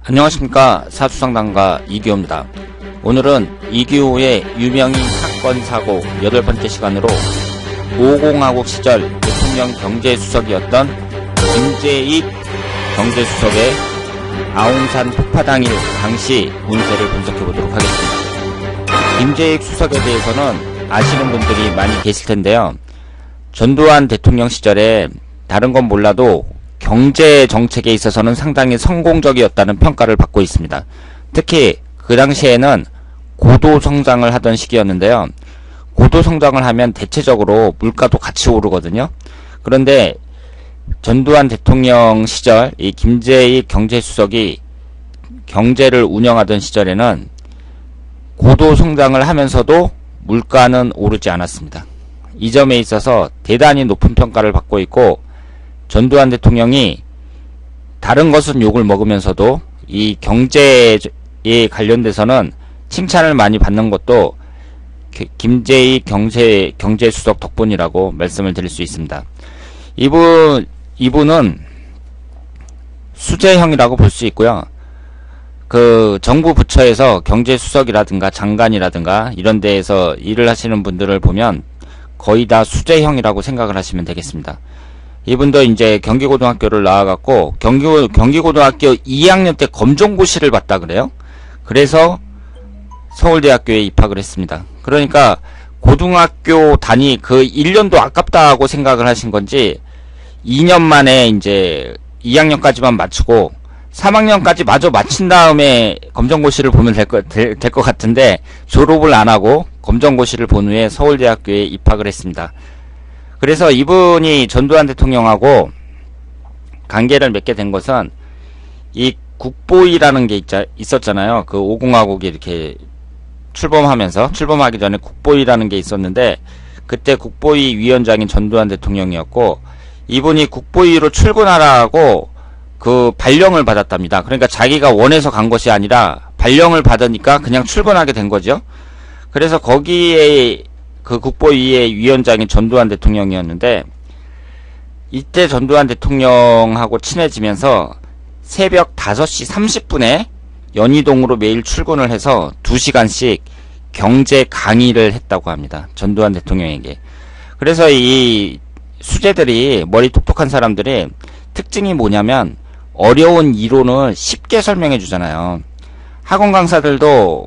안녕하십니까. 사주상담가 이규호입니다. 오늘은 이규호의 유명인 사건 사고 8번째 시간으로 5공화국 시절 대통령 경제수석이었던 김재익 경제수석의 아웅산 폭파 당일 당시 운세를 분석해보도록 하겠습니다. 김재익 수석에 대해서는 아시는 분들이 많이 계실 텐데요. 전두환 대통령 시절에 다른 건 몰라도 경제 정책에 있어서는 상당히 성공적이었다는 평가를 받고 있습니다. 특히 그 당시에는 고도 성장을 하던 시기였는데요. 고도 성장을 하면 대체적으로 물가도 같이 오르거든요. 그런데 전두환 대통령 시절 이 김재익 경제수석이 경제를 운영하던 시절에는 고도 성장을 하면서도 물가는 오르지 않았습니다. 이 점에 있어서 대단히 높은 평가를 받고 있고, 전두환 대통령이 다른 것은 욕을 먹으면서도 이 경제에 관련돼서는 칭찬을 많이 받는 것도 김재익 경제수석 덕분이라고 말씀을 드릴 수 있습니다. 이분은 수재형이라고 볼 수 있고요. 그 정부 부처에서 경제수석이라든가 장관이라든가 이런 데에서 일을 하시는 분들을 보면 거의 다 수재형이라고 생각을 하시면 되겠습니다. 이분도 이제 경기고등학교를 나와갖고 경기고등학교 2학년 때 검정고시를 봤다 그래요. 그래서 서울대학교에 입학을 했습니다. 그러니까 고등학교 다니 그 1년도 아깝다고 생각을 하신 건지 2년 만에 이제 2학년까지만 마치고 3학년까지 마저 마친 다음에 검정고시를 보면 될 것 같은데, 졸업을 안 하고 검정고시를 본 후에 서울대학교에 입학을 했습니다. 그래서 이분이 전두환 대통령하고 관계를 맺게 된 것은 이 국보위라는 게 있었잖아요. 그 5공화국이 이렇게 출범하기 전에 국보위라는 게 있었는데, 그때 국보위 위원장인 전두환 대통령이었고, 이분이 국보위로 출근하라고 그 발령을 받았답니다. 그러니까 자기가 원해서 간 것이 아니라 발령을 받으니까 그냥 출근하게 된 거죠. 그래서 거기에 그 국보위의 위원장이 전두환 대통령이었는데, 이때 전두환 대통령하고 친해지면서 새벽 5시 30분에 연희동으로 매일 출근을 해서 2시간씩 경제 강의를 했다고 합니다. 전두환 대통령에게. 그래서 이 수재들이, 머리 똑똑한 사람들이 특징이 뭐냐면 어려운 이론을 쉽게 설명해 주잖아요. 학원 강사들도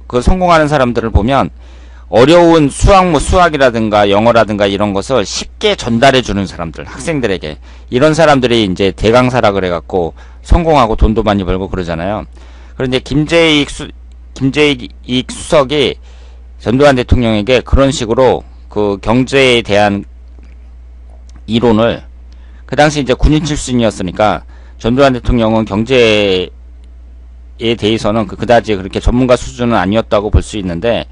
그 성공하는 사람들을 보면 어려운 수학이라든가 영어라든가 이런 것을 쉽게 전달해 주는 사람들, 학생들에게, 이런 사람들이 이제 대강사라 그래갖고 성공하고 돈도 많이 벌고 그러잖아요. 그런데 김재익 수석이 전두환 대통령에게 그런 식으로 그 경제에 대한 이론을, 그 당시 이제 군인 출신이었으니까 전두환 대통령은 경제에 대해서는 그다지 그렇게 전문가 수준은 아니었다고 볼 수 있는데,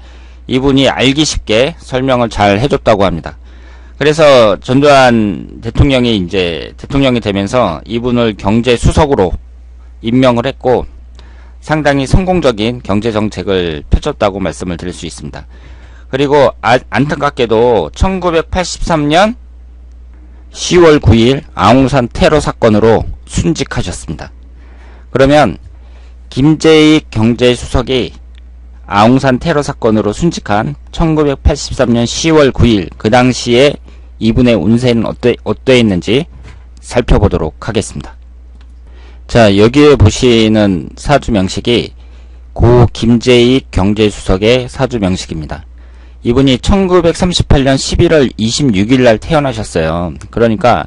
이분이 알기 쉽게 설명을 잘 해줬다고 합니다. 그래서 전두환 대통령이 이제 대통령이 되면서 이분을 경제수석으로 임명을 했고, 상당히 성공적인 경제정책을 펼쳤다고 말씀을 드릴 수 있습니다. 그리고 안타깝게도 1983년 10월 9일 아웅산 테러 사건으로 순직하셨습니다. 그러면 김재익 경제수석이 아웅산 테러 사건으로 순직한 1983년 10월 9일 그 당시에 이분의 운세는 어떠했는지 살펴보도록 하겠습니다. 자, 여기에 보시는 사주 명식이 고 김재익 경제수석의 사주 명식입니다. 이분이 1938년 11월 26일 날 태어나셨어요. 그러니까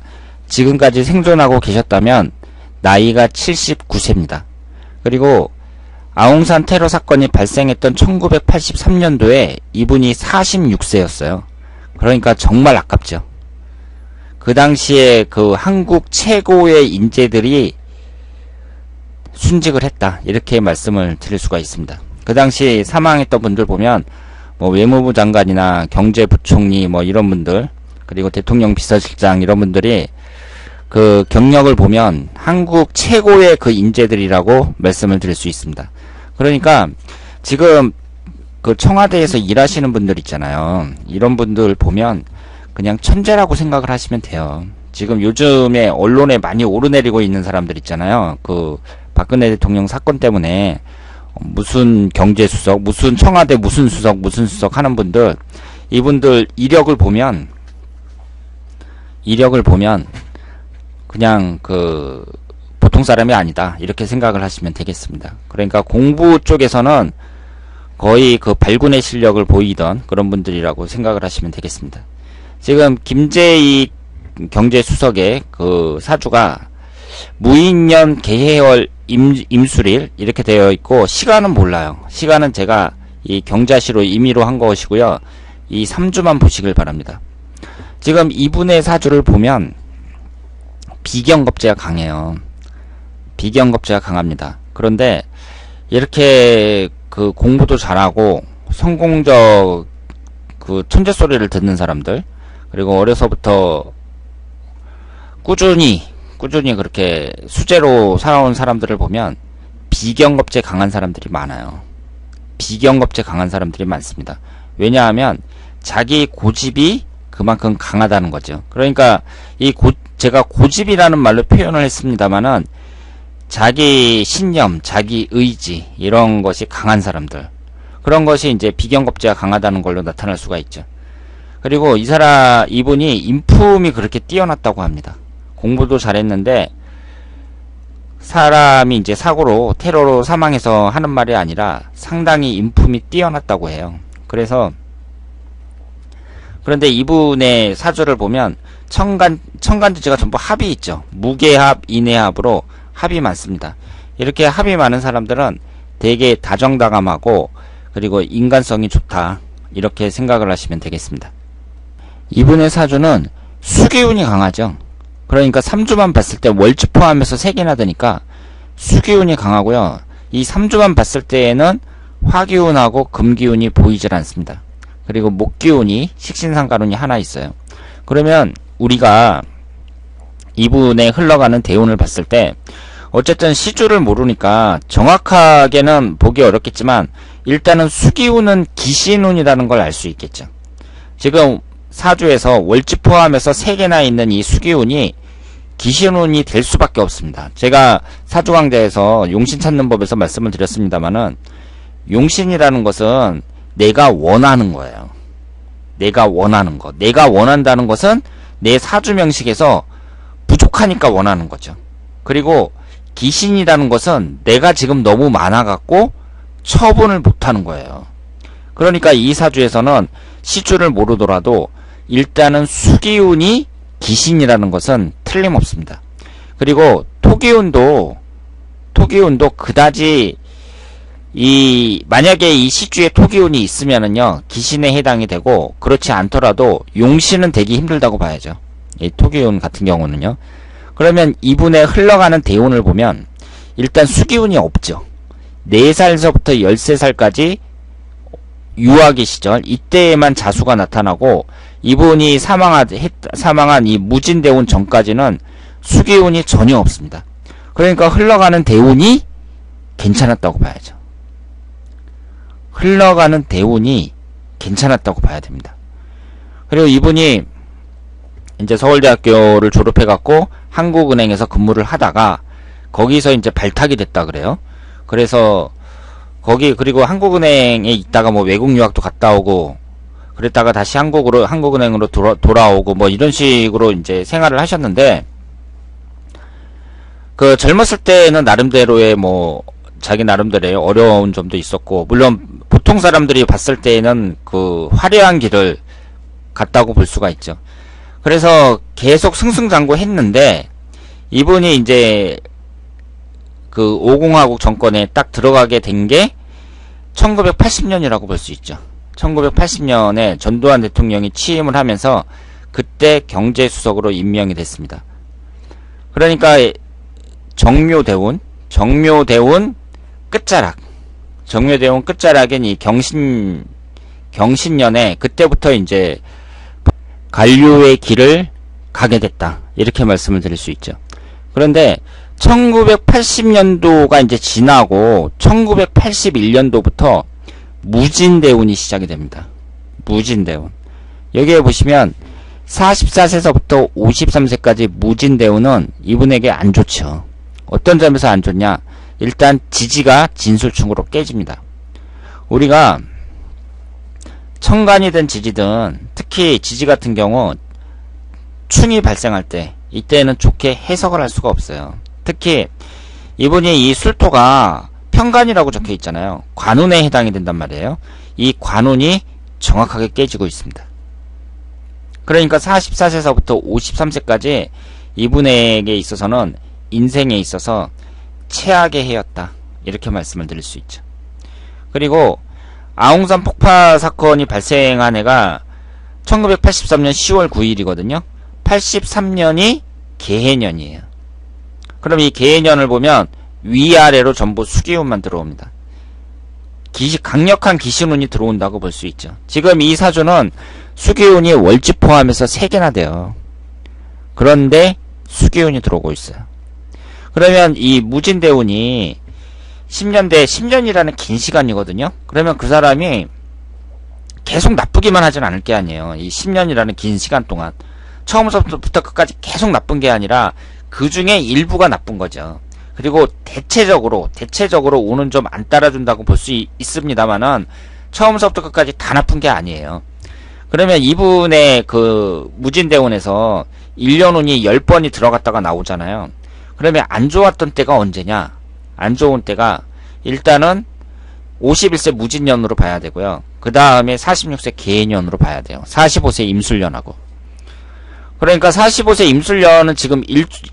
지금까지 생존하고 계셨다면 나이가 79세입니다. 그리고 아웅산 테러 사건이 발생했던 1983년도에 이분이 46세였어요. 그러니까 정말 아깝죠. 그 당시에 그 한국 최고의 인재들이 순직을 했다, 이렇게 말씀을 드릴 수가 있습니다. 그 당시 사망했던 분들 보면 뭐 외무부 장관이나 경제부총리 뭐 이런 분들, 그리고 대통령 비서실장 이런 분들이 그 경력을 보면 한국 최고의 그 인재들이라고 말씀을 드릴 수 있습니다. 그러니까 지금 그 청와대에서 일하시는 분들 있잖아요. 이런 분들 보면 그냥 천재라고 생각을 하시면 돼요. 지금 요즘에 언론에 많이 오르내리고 있는 사람들 있잖아요. 그 박근혜 대통령 사건 때문에 무슨 경제수석, 무슨 청와대 무슨 수석 하는 분들, 이분들 이력을 보면 그냥 보통 사람이 아니다, 이렇게 생각을 하시면 되겠습니다. 그러니까 공부 쪽에서는 거의 발군의 실력을 보이던 그런 분들이라고 생각을 하시면 되겠습니다. 지금 김재희 경제수석의 사주가 무인년 개해월 임술일 이렇게 되어 있고, 시간은 몰라요. 시간은 제가 이 경자시로 임의로 한 것이고요. 이 3주만 보시길 바랍니다. 지금 이분의 사주를 보면 비경겁제가 강해요. 비경겁제가 강합니다. 그런데 이렇게 공부도 잘하고 성공적 천재 소리를 듣는 사람들, 그리고 어려서부터 꾸준히 그렇게 수재로 살아온 사람들을 보면 비경겁제 강한 사람들이 많아요. 비경겁제 강한 사람들이 많습니다. 왜냐하면 자기 고집이 그만큼 강하다는 거죠. 그러니까 제가 고집이라는 말로 표현을 했습니다만은 자기 신념, 자기 의지, 이런 것이 강한 사람들, 그런 것이 이제 비경겁제가 강하다는 걸로 나타날 수가 있죠. 그리고 이분이 인품이 그렇게 뛰어났다고 합니다. 공부도 잘했는데 사람이 이제 사고로, 테러로 사망해서 하는 말이 아니라 상당히 인품이 뛰어났다고 해요. 그런데 이분의 사주를 보면 천간지지가 전부 합이 있죠. 무계합, 인해합으로 합이 많습니다. 이렇게 합이 많은 사람들은 되게 다정다감하고 그리고 인간성이 좋다, 이렇게 생각을 하시면 되겠습니다. 이분의 사주는 수기운이 강하죠. 그러니까 3주만 봤을 때 월주 포함해서 3개나 되니까 수기운이 강하고요. 이 3주만 봤을 때에는 화기운하고 금기운이 보이질 않습니다. 그리고 목기운이, 식신상가운이 하나 있어요. 그러면 우리가 이분의 흘러가는 대운을 봤을 때 어쨌든 시주를 모르니까 정확하게는 보기 어렵겠지만 일단은 수기운은 기신운이라는 걸 알 수 있겠죠. 지금 사주에서 월지 포함해서 3개나 있는 이 수기운이 기신운이 될 수밖에 없습니다. 제가 사주강좌에서 용신 찾는 법에서 말씀을 드렸습니다만은 용신이라는 것은 내가 원하는 거예요. 내가 원하는 것. 내가 원한다는 것은 내 사주명식에서 부족하니까 원하는 거죠. 그리고 기신이라는 것은 내가 지금 너무 많아갖고 처분을 못하는 거예요. 그러니까 이 사주에서는 시주를 모르더라도 일단은 수기운이 기신이라는 것은 틀림없습니다. 그리고 토기운도 그다지 만약에 이 시주에 토기운이 있으면은요, 기신에 해당이 되고, 그렇지 않더라도 용신은 되기 힘들다고 봐야죠. 이 토기운 같은 경우는요. 그러면 이분의 흘러가는 대운을 보면 일단 수기운이 없죠. 4살서부터 13살까지 유아기 시절, 이때에만 자수가 나타나고, 이분이 사망한 이 무진대운 전까지는 수기운이 전혀 없습니다. 그러니까 흘러가는 대운이 괜찮았다고 봐야죠. 흘러가는 대운이 괜찮았다고 봐야 됩니다. 그리고 이분이 이제 서울대학교를 졸업해갖고 한국은행에서 근무를 하다가 거기서 이제 발탁이 됐다 그래요. 그래서 그리고 한국은행에 있다가 뭐 외국 유학도 갔다 오고 그랬다가 다시 한국은행으로 돌아오고 뭐 이런 식으로 이제 생활을 하셨는데, 젊었을 때는 나름대로의 자기 나름대로의 어려운 점도 있었고, 물론 보통 사람들이 봤을 때에는 화려한 길을 갔다고 볼 수가 있죠. 그래서 계속 승승장구했는데, 이분이 이제 5공화국 정권에 딱 들어가게 된 게 1980년이라고 볼 수 있죠. 1980년에 전두환 대통령이 취임을 하면서 그때 경제수석으로 임명이 됐습니다. 그러니까 정묘대운 끝자락인 이 경신년에 그때부터 이제 관료의 길을 가게 됐다, 이렇게 말씀을 드릴 수 있죠. 그런데 1980년도가 이제 지나고 1981년도부터 무진대운이 시작이 됩니다. 무진대운. 여기에 보시면 44세서부터 53세까지 무진대운은 이분에게 안 좋죠. 어떤 점에서 안 좋냐? 일단 지지가 진술충으로 깨집니다. 우리가 천간이든 지지든 특히 지지 같은 경우 충이 발생할 때 이때는 좋게 해석을 할 수가 없어요. 특히 이분이 이 술토가 편간이라고 적혀 있잖아요. 관운에 해당이 된단 말이에요. 이 관운이 정확하게 깨지고 있습니다. 그러니까 44세서부터 53세까지 이분에게 있어서는 인생에 있어서 최악의 해였다, 이렇게 말씀을 드릴 수 있죠. 그리고 아웅산 폭파 사건이 발생한 해가 1983년 10월 9일이거든요. 83년이 개해년이에요. 그럼 이 개해년을 보면 위아래로 전부 수기운만 들어옵니다. 강력한 기신운이 들어온다고 볼 수 있죠. 지금 이 사주는 수기운이 월지 포함해서 3개나 돼요. 그런데 수기운이 들어오고 있어요. 그러면 이 무진대운이 10년이라는 긴 시간이거든요. 그러면 그 사람이 계속 나쁘기만 하진 않을 게 아니에요. 이 10년이라는 긴 시간 동안 처음부터 끝까지 계속 나쁜 게 아니라 그 중에 일부가 나쁜 거죠. 그리고 대체적으로 운은 좀 안 따라준다고 볼 수 있습니다만은 처음부터 끝까지 다 나쁜 게 아니에요. 그러면 이분의 그 무진대운에서 1년운이 10번이 들어갔다가 나오잖아요. 그러면 안 좋았던 때가 언제냐? 안 좋은 때가 일단은 51세 무진년으로 봐야 되고요. 그 다음에 46세 개해년으로 봐야 돼요. 45세 임술년하고. 그러니까 45세 임술년은 지금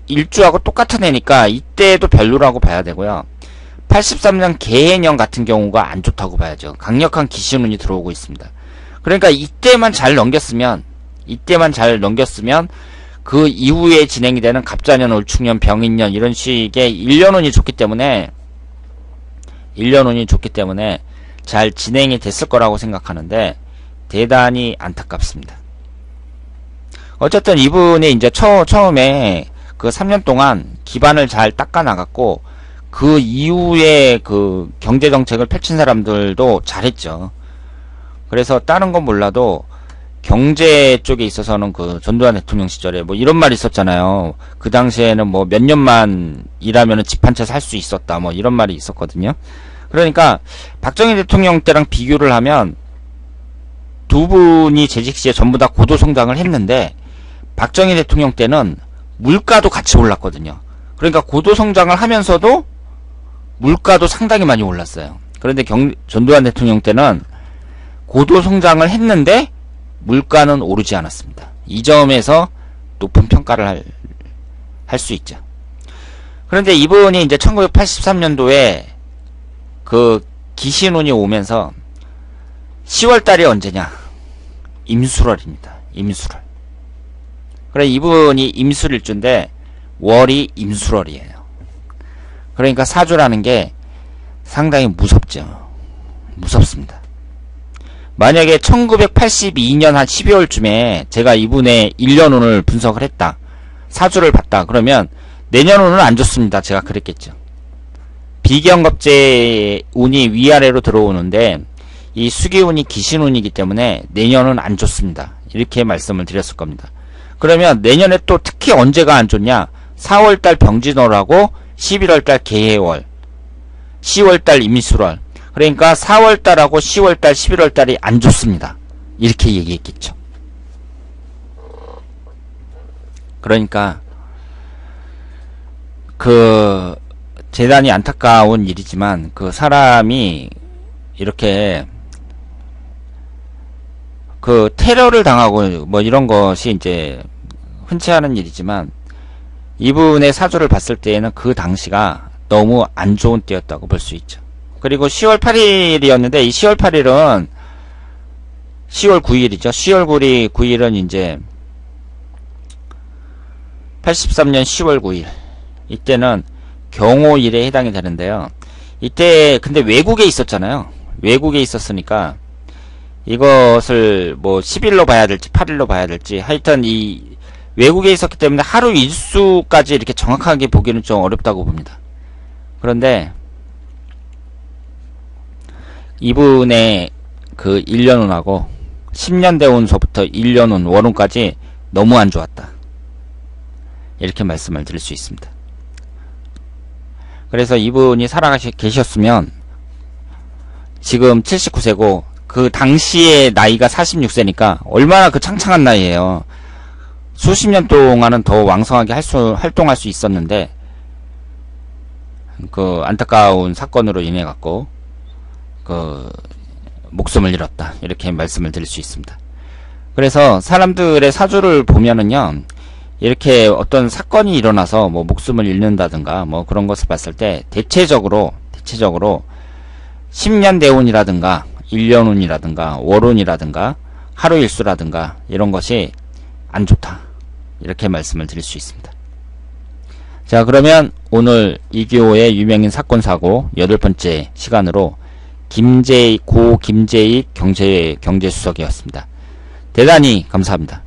일주하고 똑같은 애니까 이때도 별로라고 봐야 되고요. 83년 개해년 같은 경우가 안 좋다고 봐야죠. 강력한 기신운이 들어오고 있습니다. 그러니까 이때만 잘 넘겼으면 그 이후에 진행이 되는 갑자년, 을축년, 병인년 이런 식의 1년운이 좋기 때문에 잘 진행이 됐을 거라고 생각하는데 대단히 안타깝습니다. 어쨌든 이분이 이제 처음에 그 3년 동안 기반을 잘 닦아 나갔고 그 이후에 그 경제 정책을 펼친 사람들도 잘했죠. 그래서 다른 건 몰라도 경제 쪽에 있어서는 그 전두환 대통령 시절에 뭐 이런 말이 있었잖아요. 그 당시에는 뭐 몇 년만 일하면은 집 한 채 살 수 있었다, 뭐 이런 말이 있었거든요. 그러니까 박정희 대통령 때랑 비교를 하면 두 분이 재직 시에 전부 다 고도 성장을 했는데 박정희 대통령 때는 물가도 같이 올랐거든요. 그러니까 고도 성장을 하면서도 물가도 상당히 많이 올랐어요. 그런데 전두환 대통령 때는 고도 성장을 했는데 물가는 오르지 않았습니다. 이 점에서 높은 평가를 할 수 있죠. 그런데 이분이 이제 1983년도에 그 기신운이 오면서 10월달이 언제냐? 임술월입니다. 임술월. 그래 이분이 임술일주인데 월이 임술월이에요. 그러니까 사주라는 게 상당히 무섭죠. 무섭습니다. 만약에 1982년 한 12월쯤에 제가 이분의 1년운을 분석을 했다. 사주를 봤다. 그러면 내년운은 안 좋습니다. 제가 그랬겠죠. 비경겁제 운이 위아래로 들어오는데 이 수기운이 기신운이기 때문에 내년은 안 좋습니다. 이렇게 말씀을 드렸을 겁니다. 그러면 내년에 또 특히 언제가 안 좋냐? 4월달 병진월하고 11월달 개해월, 10월달 임술월. 그러니까 4월달하고 10월달, 11월달이 안 좋습니다. 이렇게 얘기했겠죠. 그러니까 그 대단히 안타까운 일이지만 그 사람이 이렇게 그 테러를 당하고 뭐 이런 것이 이제 흔치 않은 일이지만 이분의 사주를 봤을 때에는 그 당시가 너무 안 좋은 때였다고 볼 수 있죠. 그리고 10월 8일이었는데 이 10월 8일은 10월 9일이죠. 10월 9일은 이제 83년 10월 9일. 이때는 경호일에 해당이 되는데요. 이때 근데 외국에 있었잖아요. 외국에 있었으니까 이것을 뭐 10일로 봐야 될지 8일로 봐야 될지 하여튼 이 외국에 있었기 때문에 하루 일수까지 이렇게 정확하게 보기는 좀 어렵다고 봅니다. 그런데 이분의 그 1년운하고 10년 대운서부터 1년운 월운까지 너무 안 좋았다. 이렇게 말씀을 드릴 수 있습니다. 그래서 이분이 계셨으면 지금 79세고 그 당시의 나이가 46세니까 얼마나 그 창창한 나이예요. 수십 년 동안은 더 왕성하게 활동할 수 있었는데 그 안타까운 사건으로 인해 갖고 그 목숨을 잃었다, 이렇게 말씀을 드릴 수 있습니다. 그래서 사람들의 사주를 보면은요, 이렇게 어떤 사건이 일어나서 뭐 목숨을 잃는다든가 뭐 그런 것을 봤을 때 대체적으로 10년 대운이라든가 1년운이라든가 월운이라든가 하루일수라든가 이런 것이 안 좋다, 이렇게 말씀을 드릴 수 있습니다. 자, 그러면 오늘 이규호의 유명인 사건 사고 8번째 시간으로 고 김재익 경제수석이었습니다. 대단히 감사합니다.